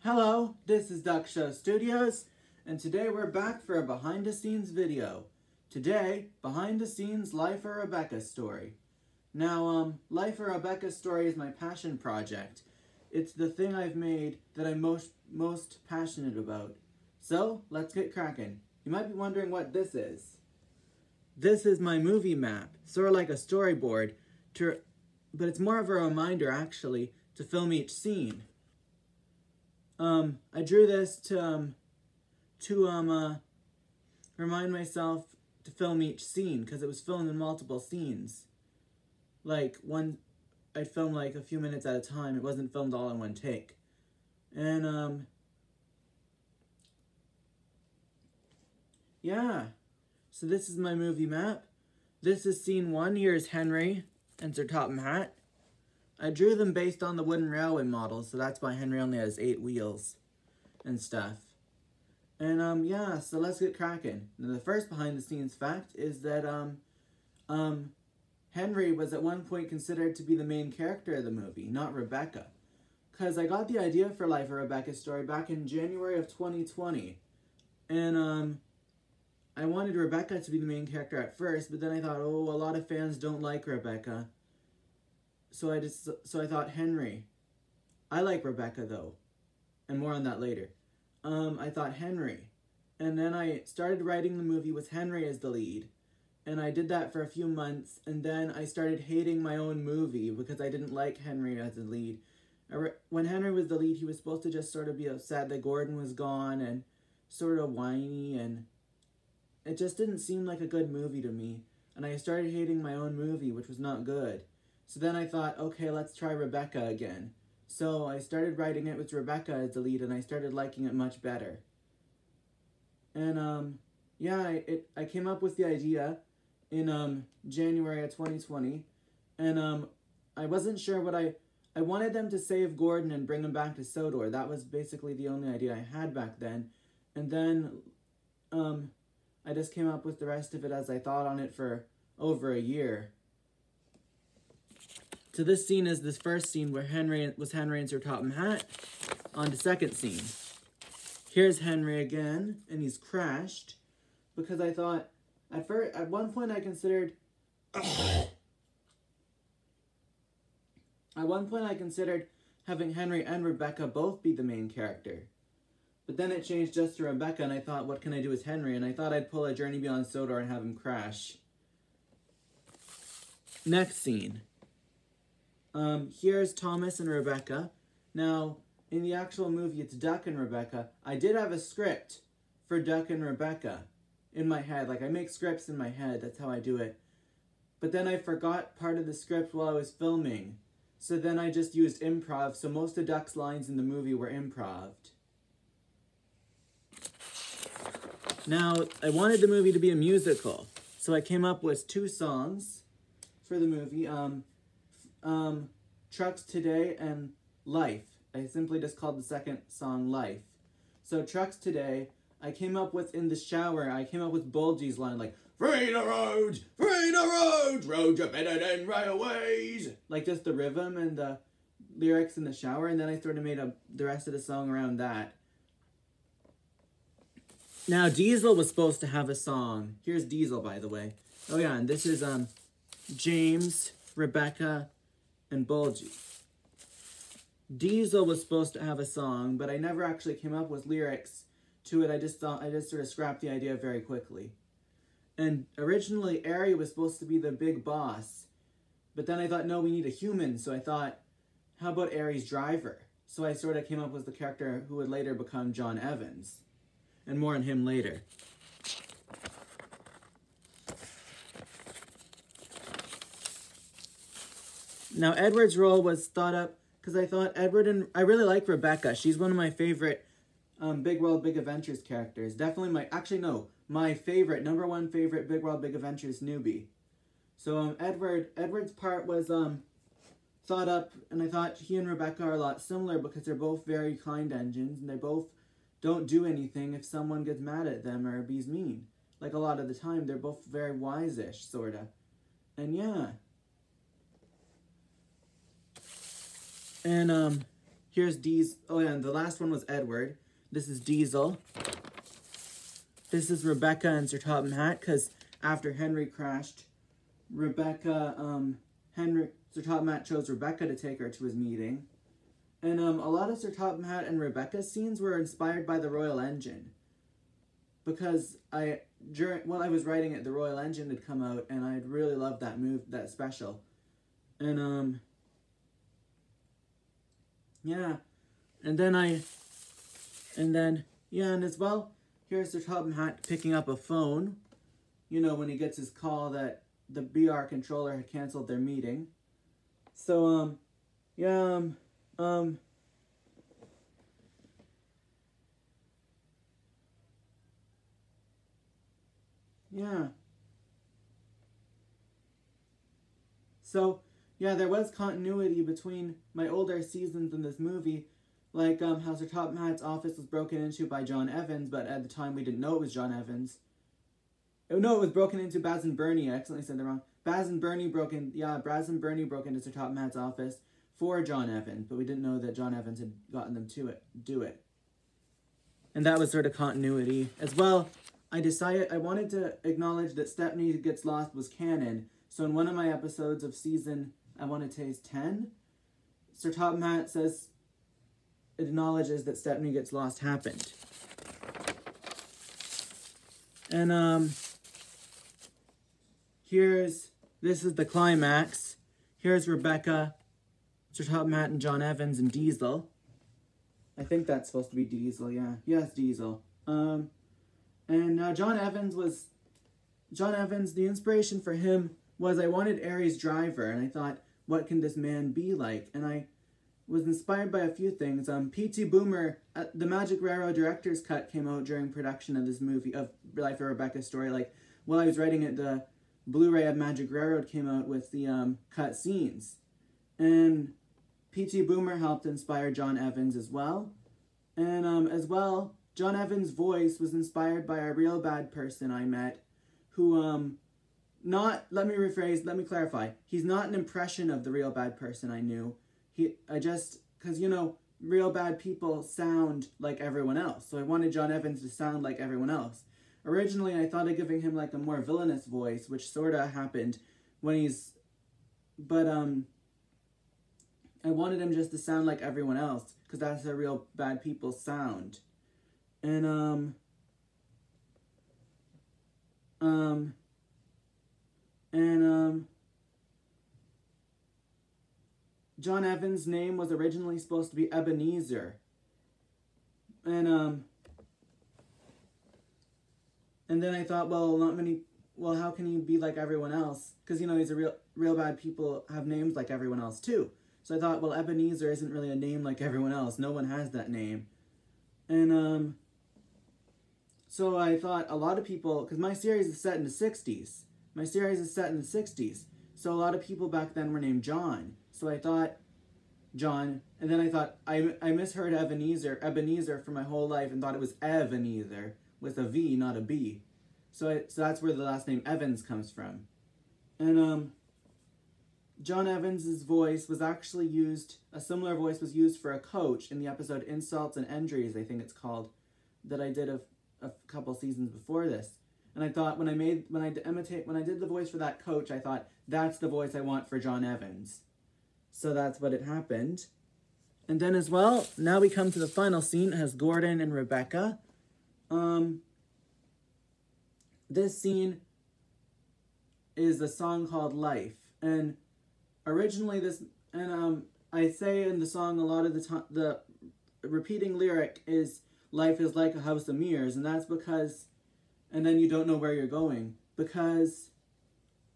Hello, this is Duck Show Studios, and today we're back for a behind-the-scenes video. Today, behind-the-scenes Life of Rebecca story. Now, Life of Rebecca story is my passion project. It's the thing I've made that I'm most passionate about. So, let's get cracking. You might be wondering what this is. This is my movie map, sort of like a storyboard, but it's more of a reminder, actually, to film each scene. I drew this to remind myself to film each scene, because it was filmed in multiple scenes. Like, I'd film like a few minutes at a time. It wasn't filmed all in one take. And, yeah. So this is my movie map. This is scene 1. Here's Henry and Sir Topham Hatt. I drew them based on the wooden railway model, so that's why Henry only has 8 wheels and stuff. And, yeah, so let's get cracking. Now, the first behind-the-scenes fact is that, Henry was at one point considered to be the main character of the movie, not Rebecca. Because I got the idea for Life of Rebecca's story back in January of 2020. And, I wanted Rebecca to be the main character at first, but then I thought, oh, a lot of fans don't like Rebecca. So I thought Henry. I like Rebecca, though. And more on that later. I thought Henry. And then I started writing the movie with Henry as the lead. And I did that for a few months. And then I started hating my own movie because I didn't like Henry as the lead. When Henry was the lead, he was supposed to just sort of be upset that Gordon was gone and sort of whiny. And it just didn't seem like a good movie to me. And I started hating my own movie, which was not good. So then I thought, okay, let's try Rebecca again. So I started writing it with Rebecca as the lead, and I started liking it much better. And, yeah, I came up with the idea in, January of 2020. And, I wasn't sure what I wanted them to save Gordon and bring him back to Sodor. That was basically the only idea I had back then. And then, I just came up with the rest of it as I thought on it for over a year. So this scene is this first scene where Henry and Sir Topham Hatt. On the second scene. Here's Henry again, and he's crashed because I thought at one point I considered having Henry and Rebecca both be the main character. But then it changed just to Rebecca, and I thought, what can I do with Henry? And I thought I'd pull a Journey Beyond Sodor and have him crash. Next scene. Here's Thomas and Rebecca. Now, in the actual movie, it's Duck and Rebecca. I did have a script for Duck and Rebecca in my head. Like, I make scripts in my head. That's how I do it. But then I forgot part of the script while I was filming. So then I just used improv, so most of Duck's lines in the movie were improv'd. Now, I wanted the movie to be a musical. So I came up with 2 songs for the movie. Trucks Today and Life. I simply just called the second song Life. So Trucks Today, I came up with in the shower, I came up with Bulgy's line like, free the roads, roads are better than railways. Like just the rhythm and the lyrics in the shower, and then I sort of made the rest of the song around that. Now Diesel was supposed to have a song. Here's Diesel, by the way. Oh yeah, and this is James, Rebecca, and Bulgy. Diesel was supposed to have a song, but I never actually came up with lyrics to it. I just sort of scrapped the idea very quickly. And originally, Ari was supposed to be the big boss, but then I thought, no, we need a human, so I thought, how about Ari's driver? So I sort of came up with the character who would later become John Evans, and more on him later. Now, Edward's role was thought up because I thought I really like Rebecca. She's one of my favorite Big World, Big Adventures characters. Definitely my favorite, number 1 favorite Big World, Big Adventures newbie. So, Edward's part was thought up, and I thought he and Rebecca are a lot similar because they're both very kind engines, and they both don't do anything if someone gets mad at them or be's mean. Like, a lot of the time, they're both very wise-ish, sorta. And yeah. And, here's Diesel. Oh yeah, and the last one was Edward. This is Diesel. This is Rebecca and Sir Topham Hatt, because after Henry crashed, Sir Topham Hatt chose Rebecca to take her to his meeting. And a lot of Sir Topham Hatt and Rebecca's scenes were inspired by the Royal Engine. Because while I was writing it, the Royal Engine had come out, and I really loved that special. And yeah. And as well, here's Sir Topham Hatt picking up a phone, you know, when he gets his call that the BR controller had canceled their meeting. So, yeah, So, yeah, there was continuity between my older seasons in this movie, like how Sir Topham Hatt's office was broken into by John Evans, but at the time we didn't know it was John Evans. No, it was broken into Baz and Bernie. I accidentally said that wrong. Baz and Bernie broke into Sir Topham Hatt's office for John Evans, but we didn't know that John Evans had gotten them to do it. And that was sort of continuity. As well, I wanted to acknowledge that Stepney Gets Lost was canon. So in one of my episodes of season, I want to say 10, Sir Topham Hatt acknowledges that Stepney Gets Lost happened. And this is the climax. Here's Rebecca, Sir Topham Hatt, and John Evans, and Diesel. I think that's supposed to be Diesel, yeah. Yes, Diesel. John Evans, the inspiration for him was I wanted Aries Driver, and I thought, what can this man be like? And I was inspired by a few things. P.T. Boomer, the Magic Railroad director's cut came out during production of this movie, of Life of Rebecca's Story. Like, while I was writing it, the Blu-ray of Magic Railroad came out with the cut scenes. And P.T. Boomer helped inspire John Evans as well. And as well, John Evans' voice was inspired by a real bad person I met who, let me clarify. He's not an impression of the real bad person I knew. Because, you know, real bad people sound like everyone else. So I wanted John Evans to sound like everyone else. Originally, I thought of giving him, like, a more villainous voice, which sort of happened when I wanted him just to sound like everyone else, because that's how real bad people sound. And, John Evans' name was originally supposed to be Ebenezer. And then I thought, well, how can he be like everyone else? Because, you know, he's real bad people have names like everyone else, too. So I thought, well, Ebenezer isn't really a name like everyone else. No one has that name. And, so I thought a lot of people, because my series is set in the 60s. So a lot of people back then were named John. So I thought John, and then I thought, I misheard Ebenezer for my whole life and thought it was Ebenezer, with a V, not a B. So that's where the last name Evans comes from. And, John Evans' voice was actually used, a similar voice was used for a coach in the episode Insults and Injuries, I think it's called, that I did a couple seasons before this. And I thought when I did the voice for that coach, I thought, that's the voice I want for John Evans. So that's what had happened. And then as well, now we come to the final scene. It has Gordon and Rebecca. This scene is a song called Life. And originally I say in the song a lot of the time, the repeating lyric is, life is like a house of mirrors. And that's because, and then you don't know where you're going. Because,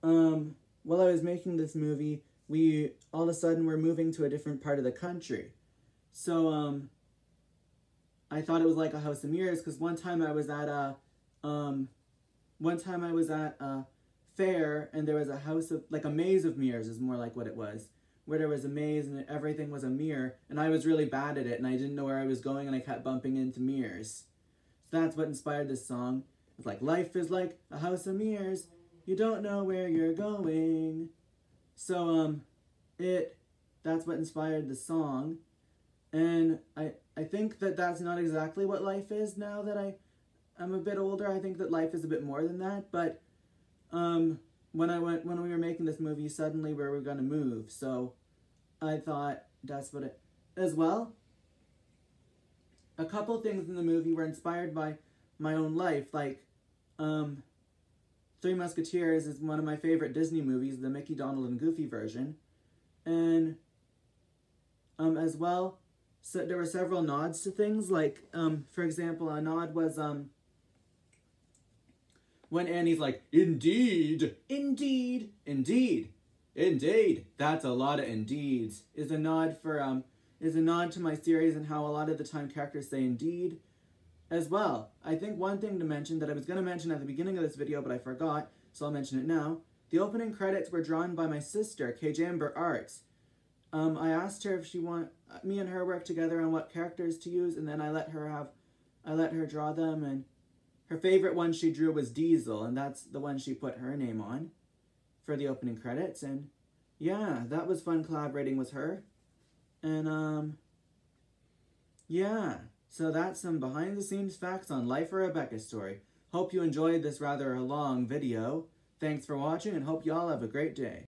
while I was making this movie, all of a sudden we're moving to a different part of the country. So, I thought it was like a house of mirrors because one time I was at a fair and there was a house of, like a maze of mirrors is more like what it was, where there was a maze and everything was a mirror, and I was really bad at it and I didn't know where I was going and I kept bumping into mirrors. So that's what inspired this song. It's like, life is like a house of mirrors, you don't know where you're going. So, that's what inspired the song. And I think that that's not exactly what life is now that I'm a bit older. I think that life is a bit more than that. But when we were making this movie, suddenly we were gonna move. So I thought that's what it as well. A couple things in the movie were inspired by my own life, like Three Musketeers is one of my favorite Disney movies, the Mickey, Donald, and Goofy version. And as well, so there were several nods to things, like for example, a nod was when Annie's like, indeed, indeed, indeed, indeed. That's a lot of indeeds. Is a nod to my series and how a lot of the time characters say indeed. As well, I think one thing to mention that I was going to mention at the beginning of this video, but I forgot, so I'll mention it now. The opening credits were drawn by my sister, Kjamber Arts. I asked her if she me and her work together on what characters to use, and then I let her draw them, and her favorite one she drew was Diesel, and that's the one she put her name on for the opening credits, and yeah, that was fun collaborating with her. And yeah. So that's some behind-the-scenes facts on Life of Rebecca's Story. Hope you enjoyed this rather long video. Thanks for watching and hope you all have a great day.